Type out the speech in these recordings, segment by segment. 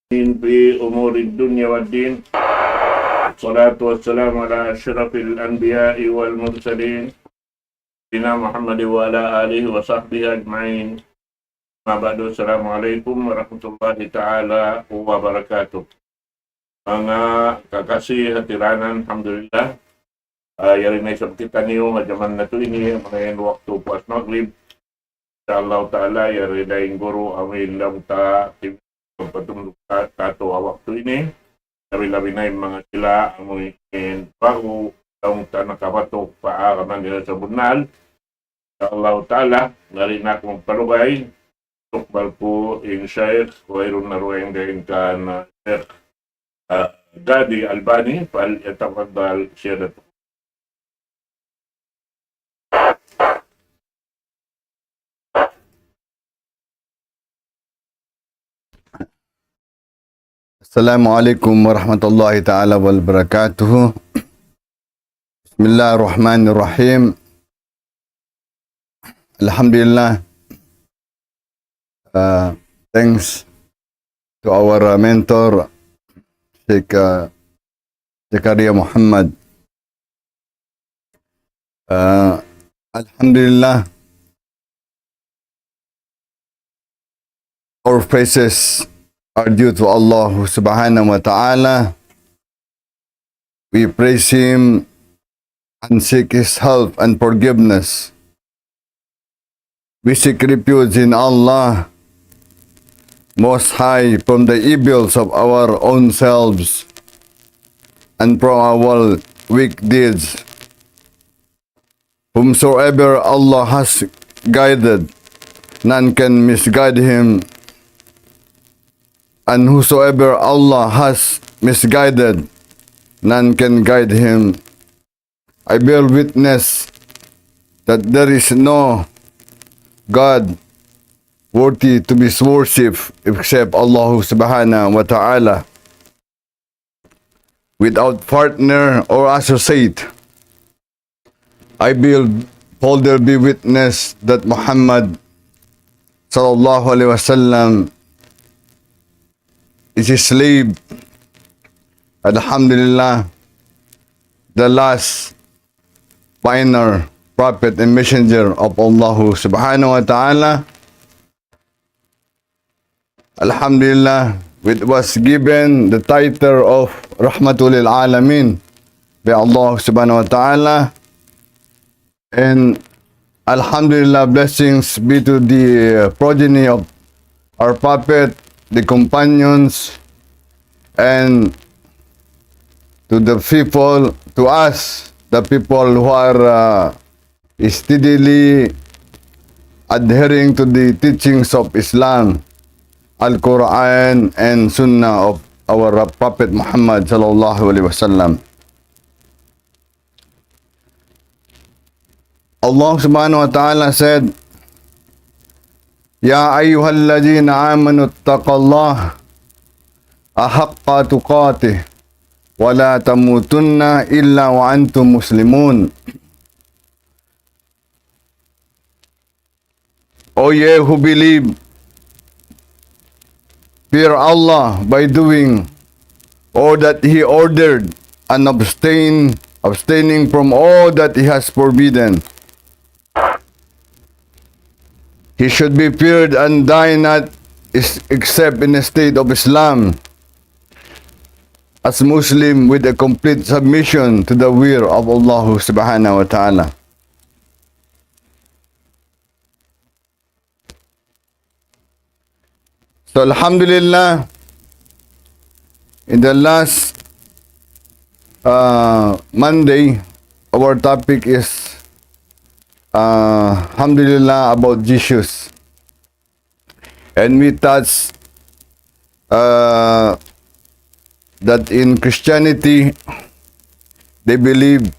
في أمور الدنيا والدين. الصلاة والسلام على أشرف الأنبياء والمرسلين سيدنا محمد وعلى آله وصحبه أجمعين. ما بعد, Assalamualaikum warahmatullahi ta'ala wabarakatuh. Mga kakasih hatiranan, alhamdulillah. Yari na isang kita niyo, madyaman na ito ini, mga waktu puas maghrib. InsyaAllah ta'ala, yari na yung guru, 𝗍𝗏𝗪𝗏𝗧𝗡, patungkol kato waktu ini. Labi-labi na yung mga sila, amoy bago, taong tanakabatok, paaraman nila sa bunal. InsyaAllah ta'ala, nari na akong palugay. Tukbal po yung Sheikh, khayran narueng din ka na Sheikh 𝗍𝗵𝗆𝗏𝗍𝗏 فليتفضل سيادته. Assalamualaikum warahmatullahi ta'ala wabarakatuh. Bismillahirrahmanirrahim. Alhamdulillah. Thanks to our mentor, Sheikh Zakaria Muhammad. Alhamdulillah. Our praises are due to Allah subhanahu wa ta'ala. We praise Him and seek His help and forgiveness. We seek refuge in Allah Most High from the evils of our own selves and from our weak deeds. Whomsoever Allah has guided, none can misguide him. And whosoever Allah has misguided, none can guide him. I bear witness that there is no God worthy to be worshipped except Allah subhanahu wa ta'ala, without partner or associate. I bear further be witness that Muhammad sallallahu alaihi wasallam is his slave. Alhamdulillah, the last final prophet and messenger of Allah subhanahu wa ta'ala. Alhamdulillah, it was given the title of Rahmatul lil Alamin by Allah subhanahu wa ta'ala. And Alhamdulillah, blessings be to the progeny of our prophet, the companions, and to the people, to us, the people who are steadily adhering to the teachings of Islam, Al-Quran and Sunnah of our Prophet Muhammad sallallahu alaihi wasallam. Allah subhanahu wa ta'ala said, Ya ayyuhallazina amanu ittaqullaha ahaqqa tuqatih wa la tamutunna illa wa antum muslimun. O ye who believe, fear Allah by doing all that He ordered and abstaining from all that He has forbidden. He should be feared and die not except in a state of Islam, as Muslim with a complete submission to the will of Allah subhanahu wa ta'ala. So Alhamdulillah, in the last Monday, our topic is Alhamdulillah about Jesus. And we touched that in Christianity, they believe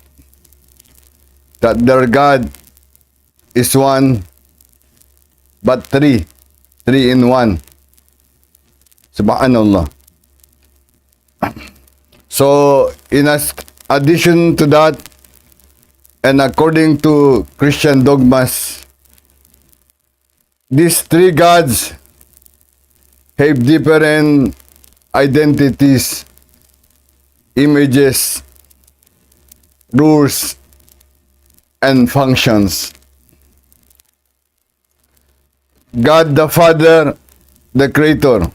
that their God is one, but three in one. Subhanallah. So, in addition to that, and according to Christian dogmas, these three gods have different identities, images, rules, and functions. God the Father, the Creator,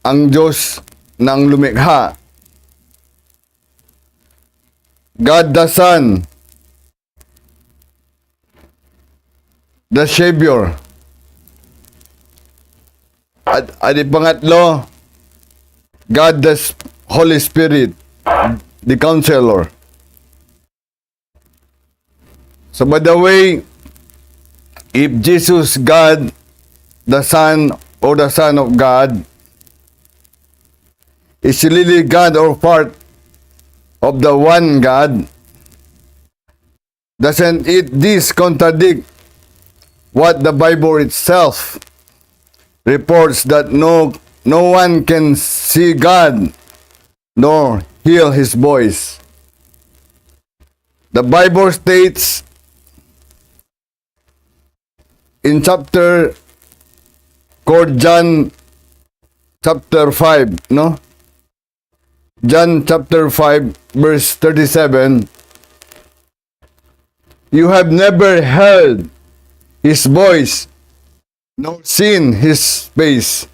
ang Diyos ng lumikha. God the Son, the Savior. At pangatlo, God the Holy Spirit, the Counselor. So by the way, if Jesus, God, the Son, or the Son of God, is really God or part of the one God, doesn't this contradict what the Bible itself reports, that no one can see God nor hear His voice? The Bible states in chapter John chapter 5, no? John chapter 5 verse 37, you have never heard His voice nor seen His face.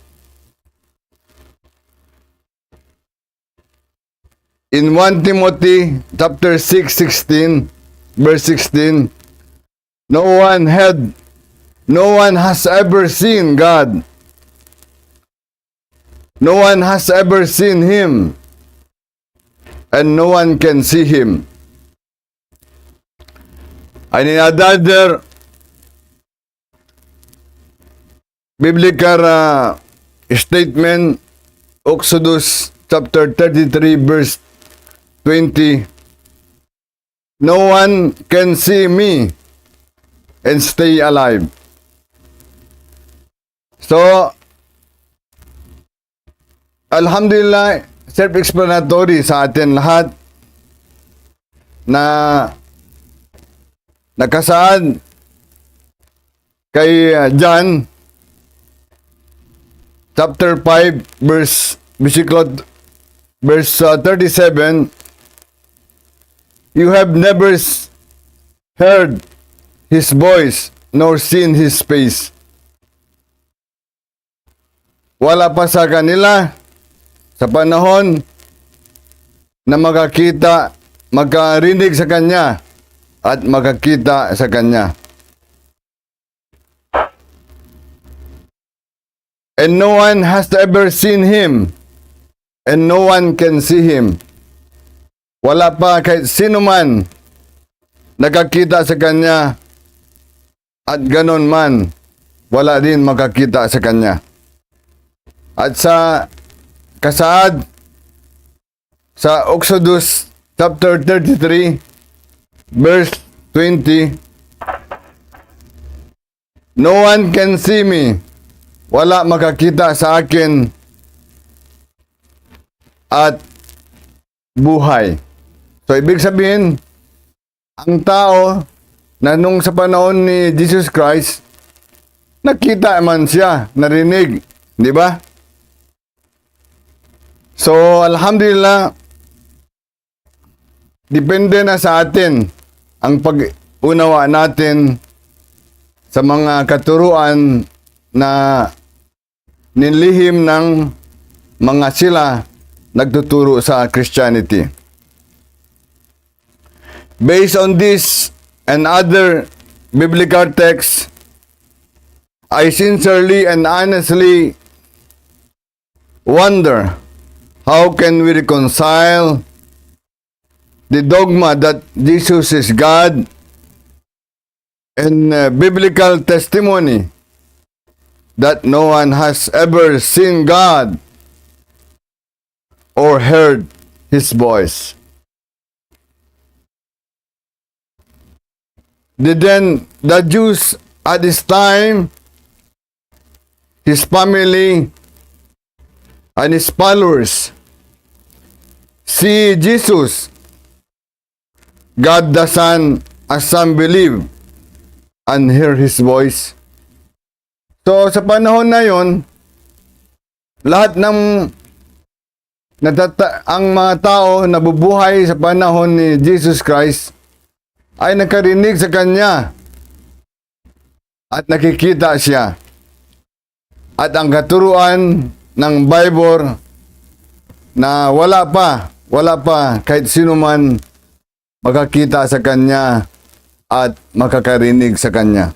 In 1 Timothy chapter 6:16 verse 16, no one has ever seen God. No one has ever seen Him, and no one can see Him. And in another biblical statement, Exodus chapter 33 verse 20, no one can see me and stay alive. So, alhamdulillah, self-explanatory sa atin lahat na nakasaad kay John chapter 5 verse 37, you have never heard His voice nor seen His face. Wala pa sa kanila sa panahon na makarinig sa Kanya at makakita sa Kanya. And no one has ever seen Him, and no one can see Him. Wala pa kahit sino man nakakita sa Kanya, at ganon man, wala din makakita sa Kanya. At sa kasaad sa Exodus chapter 33 verse 20, no one can see me, wala makakita sa akin at buhay. So ibig sabihin, ang tao na nung sa panahon ni Jesus Christ, nakita man siya, narinig, di ba? So, alhamdulillah, depende na sa atin ang pag-unawa natin sa mga katuruan na nilihim ng mga sila nagtuturo sa Christianity. Based on this and other biblical texts, I sincerely and honestly wonder, how can we reconcile the dogma that Jesus is God and biblical testimony that no one has ever seen God or heard His voice? Then the Jews at this time, His family and His followers, see Jesus, God the Son, as some believe and hear His voice. So sa panahon na yon, lahat ng ang mga tao na bubuhay sa panahon ni Jesus Christ ay nakarinig sa Kanya at nakikita siya. At ang katuruan ng Bible na wala pa kahit sino man makakita sa Kanya at makakarinig sa Kanya.